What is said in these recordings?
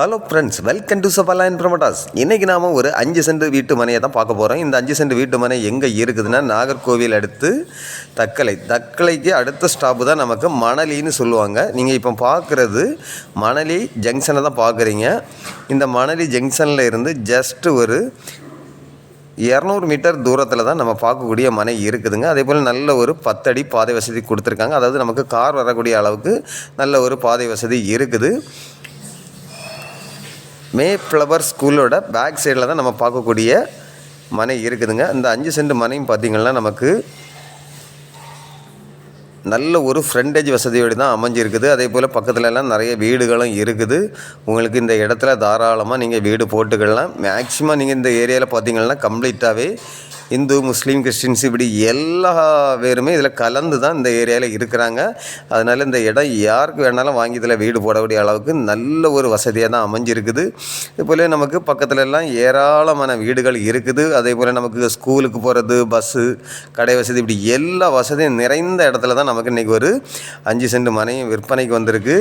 Hello friends, welcome to Sabala and promoters. இன்றைக்கி நாம் ஒரு 5 சென்ட் வீட்டு மனையை தான் பார்க்க போகிறோம். இந்த 5 சென்ட் வீட்டு மனை எங்கே இருக்குதுன்னா, நாகர்கோவில் அடுத்து தக்கலைக்கு அடுத்த ஸ்டாப்பு தான் நமக்கு மணலின்னு சொல்லுவாங்க. நீங்கள் இப்போ பார்க்குறது மணலி ஜங்ஷனை தான் பார்க்குறீங்க. இந்த மணலி ஜங்ஷனில் இருந்து ஜஸ்ட்டு ஒரு 200 மீட்டர் தூரத்தில் தான் நம்ம பார்க்கக்கூடிய மனை இருக்குதுங்க. அதே போல் நல்ல ஒரு 10 அடி பாதை வசதி கொடுத்துருக்காங்க. அதாவது நமக்கு கார் வரக்கூடிய அளவுக்கு நல்ல ஒரு பாதை வசதி இருக்குது. மே ஃப்ளவர் ஸ்கூலோட பேக் சைடில் தான் நம்ம பார்க்கக்கூடிய மனை இருக்குதுங்க. இந்த 5 சென்ட் மனையும் பார்த்திங்கன்னா நமக்கு நல்ல ஒரு ஃப்ரண்டேஜ் வசதியோடு தான் அமைஞ்சிருக்குது. அதே போல் பக்கத்துலலாம் நிறைய வீடுகளும் இருக்குது. உங்களுக்கு இந்த இடத்துல தாராளமாக நீங்கள் வீடு போட்டுக்கலாம். மேக்ஸிமம் நீங்கள் இந்த ஏரியாவில் பார்த்திங்கன்னா கம்ப்ளீட்டாகவே இந்து, முஸ்லீம், கிறிஸ்டின்ஸ் இப்படி எல்லா பேருமே இதில் கலந்து தான் இந்த ஏரியாவில் இருக்கிறாங்க. அதனால் இந்த இடம் யாருக்கு வேணாலும் வாங்கி இதில் வீடு போடக்கூடிய அளவுக்கு நல்ல ஒரு வசதியாக தான் அமைஞ்சிருக்குது. இதுபோல் நமக்கு பக்கத்துலலாம் ஏராளமான வீடுகள் இருக்குது. அதே போல் நமக்கு ஸ்கூலுக்கு போகிறது, பஸ்ஸு, கடை வசதி இப்படி எல்லா வசதியும் நிறைந்த இடத்துல தான் நமக்கு இன்றைக்கி ஒரு 5 சென்ட் மனையும் விற்பனைக்கு வந்திருக்கு.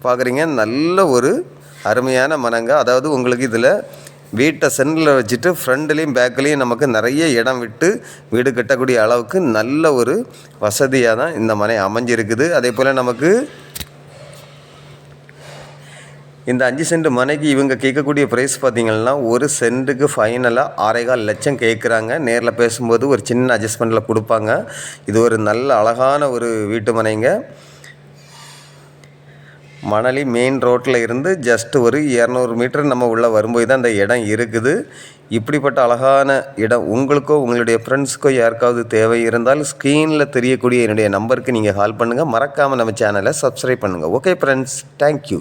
பார்க்குறீங்க, நல்ல ஒரு அருமையான மனங்க. அதாவது உங்களுக்கு இதில் வீட்டை சென்டரில் வச்சுட்டு ஃப்ரண்ட்லேயும் பேக்லேயும் நமக்கு நிறைய இடம் விட்டு வீடு கட்டக்கூடிய அளவுக்கு நல்ல ஒரு வசதியாக தான் இந்த மனை அமைஞ்சிருக்குது. அதே போல் நமக்கு இந்த 5 சென்ட் மனைக்கு இவங்க கேட்கக்கூடிய ப்ரைஸ் பார்த்திங்கன்னா, ஒரு சென்ட்டுக்கு ஃபைனலாக 6.25 லட்சம் கேட்குறாங்க. நேரில் பேசும்போது ஒரு சின்ன அட்ஜஸ்ட்மெண்ட்டில் கொடுப்பாங்க. இது ஒரு நல்ல அழகான ஒரு வீட்டு மனைங்க. மணலி மெயின் ரோட்டில் இருந்து ஜஸ்ட்டு ஒரு 200 மீட்டர் நம்ம உள்ளே வரும்போது தான் இந்த இடம் இருக்குது. இப்படிப்பட்ட அழகான இடம் உங்களுக்கோ உங்களுடைய ஃப்ரெண்ட்ஸுக்கோ யாருக்காவது தேவை இருந்தால் ஸ்க்ரீனில் தெரியக்கூடிய என்னுடைய நம்பருக்கு நீங்கள் கால் பண்ணுங்கள். மறக்காமல் நம்ம சேனலை சப்ஸ்கிரைப் பண்ணுங்கள். Okay friends, thank you.